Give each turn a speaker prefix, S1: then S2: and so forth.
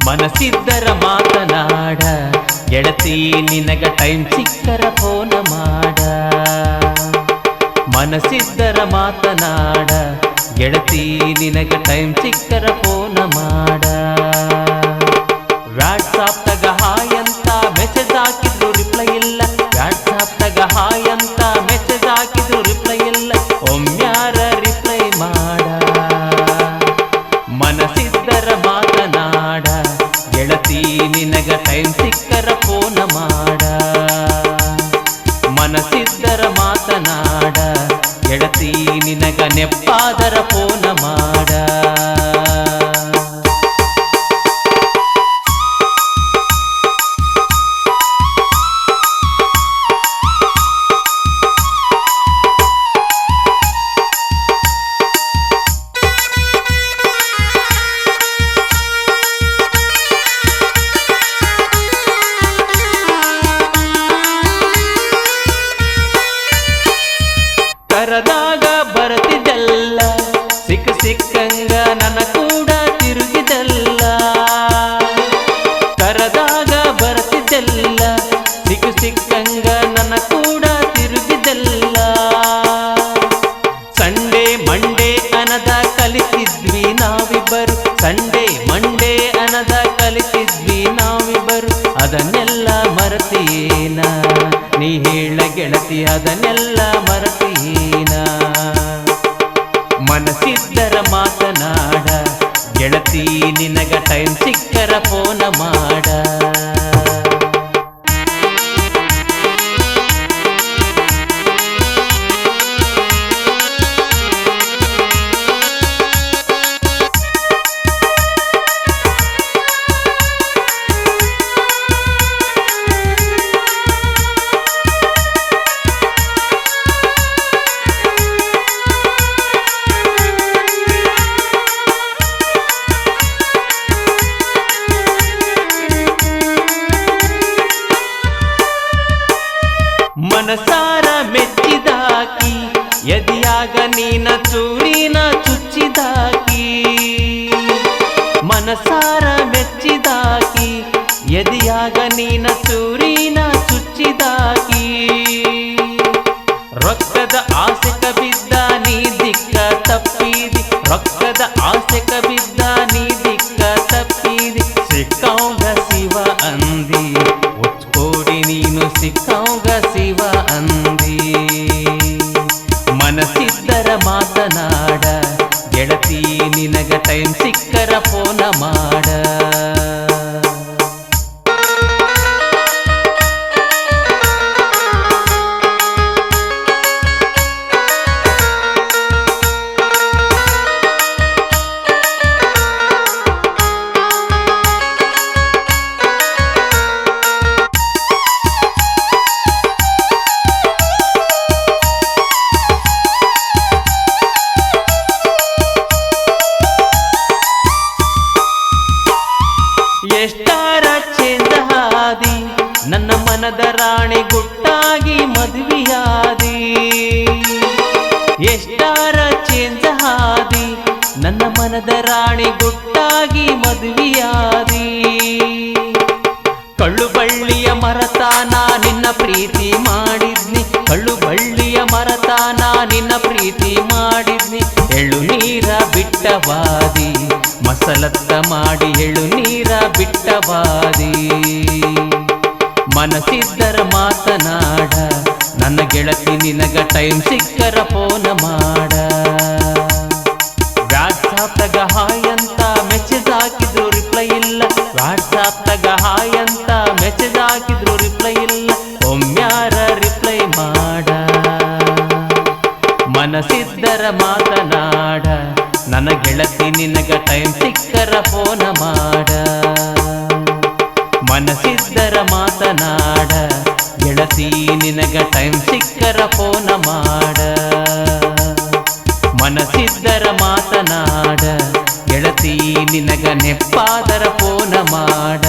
S1: ಮನಸ್ಸಿದ್ದರ ಮಾತನಾಡ ಗೆಳತಿ ನಿನಗ ಟೈಮ್ ಸಿಕ್ಕರ ಫೋನ ಮಾಡ. ಮನಸ್ಸಿದ್ದರ ಮಾತನಾಡ ಗೆಳತಿ ನಿನಗ ಟೈಮ್ ಸಿಕ್ಕರ ಫೋನ ಮಾಡ. ವಾಟ್ಸಾಪ್ದಾಗ ಹಾಯ್ ಅಂತ ಮೆಸೇಜ್ ಹಾಕಿದ್ರು ರಿಪ್ಲೈ ಇಲ್ಲ. ವಾಟ್ಸಾಪ್ದಾಗ ಹಾಯ್ ಅಂತ ಮೆಸೇಜ್ ಹಾಕಿದ್ರು ರಿಪ್ಲೈ ಇಲ್ಲ. ಒಮ್ಮ್ಯಾರ ರಿಪ್ಲೈ ಮಾಡ. ಮನಸ್ಸಿದ್ದರ ಮಾತನಾಡ ಗೆಳತಿ ನಿನಗ ಟೈಮ್ ಸಿಕ್ಕರ ಫೋನ ಮಾಡ. ಮನಸ್ಸಿದ್ದರ ಮಾತನಾಡ ಗೆಳತಿ ನಿನಗ ನೆಪ್ಪಾದರ ಫೋನ ಮಾಡ. ಕರದಾಗ ಬರ್ತಿದ್ದಲ್ಲ ಸಿಕ್ಕಂಗ ನನ್ನ ಕೂಡ ತಿರುಗಿದಲ್ಲ. ಕರದಾಗ ಬರ್ತಿದ್ದಲ್ಲ ಸಿಕ್ಕಂಗ ನನ್ನ ಕೂಡ ತಿರುಗಿದಲ್ಲ. ಸಂಡೇ ಮಂಡೇ ಅನದ ಕಲಿತಿದ್ವಿ ನಾವಿಬ್ಬರು. ಸಂಡೇ ಮಂಡೇ ಅನದ ಕಲಿತಿದ್ವಿ ನಾವಿಬ್ಬರು. ಅದನ್ನೆಲ್ಲ ಮರೆತೇನ ನೀ ಹೇಳ ಗೆಳತಿ, ಅದನ್ನೆಲ್ಲ ಮರೆತೇನ. ಮನಸ್ಸಿದ್ದರ ಮಾತನಾಡ ಗೆಳತಿ ನಿನಗ ಟೈಮ್ ಸಿಕ್ಕರ ಫೋನ ಮಾಡ. ಮನಸಾರ ಮೆಚ್ಚಿದಾಕಿ ಎದಿಯಾಗ ನೀನ ಚೂರಿನ ಚುಚ್ಚಿದಾಕಿ. ಮನಸಾರ ಮೆಚ್ಚಿದಾಕಿ ಎದಿಯಾಗ ನೀನ ಚೂರಿನ ಚುಚ್ಚಿದಾಕಿ. ರೊಕ್ಕದ ಆಸೆಕ ಬಿದ್ದ ನೀ ದಿಕ್ಕ ತಪ್ಪಿದಿ. ರೊಕ್ಕದ ಆಸೆಕ ಬಿದ್ದ ನೀ ದಿಕ್ಕ ತಪ್ಪಿದಿ. ಸಿಕ್ಕಂಗ ಶಿವ ಅಂದಿ ಒಚ್ಕೋಡಿ ನೀನು ಸಿಕ್ಕಂಗ ಶಿವ ಅಂದಿ. ಮನಸ್ಸಿದ್ದರ ಮಾತನಾಡ ಗೆಳತಿ ನಿನಗ ಟೈಮ್ ಸಿಕ್ಕರ ಫೋನ ಮಾಡ. ಎಷ್ಟಾರ ಚೇಂಜ ಹಾದಿ ನನ್ನ ಮನದ ರಾಣಿ ಗುಟ್ಟಾಗಿ ಮದುವೆಯಾದಿ. ಎಷ್ಟಾರ ಚೇಂಜ ಹಾದಿ ನನ್ನ ಮನದ ರಾಣಿ ಗುಟ್ಟಾಗಿ ಮದುವೆಯಾದಿ. ಕಳ್ಳು ಬಳ್ಳಿಯ ಮರತಾನ ನಿನ್ನ ಪ್ರೀತಿ ಮಾಡಿದ್ನಿ. ಕಳ್ಳು ಬಳ್ಳಿಯ ಮರತಾನ ನಿನ್ನ ಪ್ರೀತಿ ಮಾಡಿದ್ನಿ. ಎಳ್ಳು ನೀರ ಬಿಟ್ಟವಾದಿ ಮಸಲತ್ತ ಮಾಡಿ ಎಳ್ಳು ನೀರ ಬಿಟ್ಟವಾದಿ. ಮನಸ್ಸಿದ್ದರ ಮಾತನಾಡ ನನ್ನ ಗೆಳತಿ ನಿನಗ ಟೈಮ್ ಸಿಕ್ಕರ ಫೋನ ಮಾಡ. ವಾಟ್ಸಾಪ್ದಾಗ ಹಾಯ್ ಅಂತ ಮೆಸೇಜ್ ಹಾಕಿದ್ರು ರಿಪ್ಲೈ ಇಲ್ಲ. ವಾಟ್ಸಾಪ್ದಾಗ ಹಾಯ್ ಅಂತ ಮೆಸೇಜ್ ಹಾಕಿದ್ರು ರಿಪ್ಲೈ ಇಲ್ಲ. ಒಮ್ಮ್ಯಾರ ರಿಪ್ಲೈ ಮಾಡ. ಮನಸ್ಸಿದ್ದರ ಮಾತನಾಡ ನನ್ನ ಗೆಳತಿ ನಿನಗ ಟೈಮ್ ಸಿಕ್ಕರ ಫೋನ ಮಾಡ. ಮನಸ್ಸಿದ್ದರ ಮಾತನಾಡ ಗೆಳತಿ ನಿನಗ ಟೈಮ್ ಸಿಕ್ಕರ ಫೋನ ಮಾಡ. ಮನಸ್ಸಿದ್ದರ ಮಾತನಾಡ ಗೆಳತಿ ನಿನಗ ನೆಪ್ಪಾದರ ಫೋನ ಮಾಡ.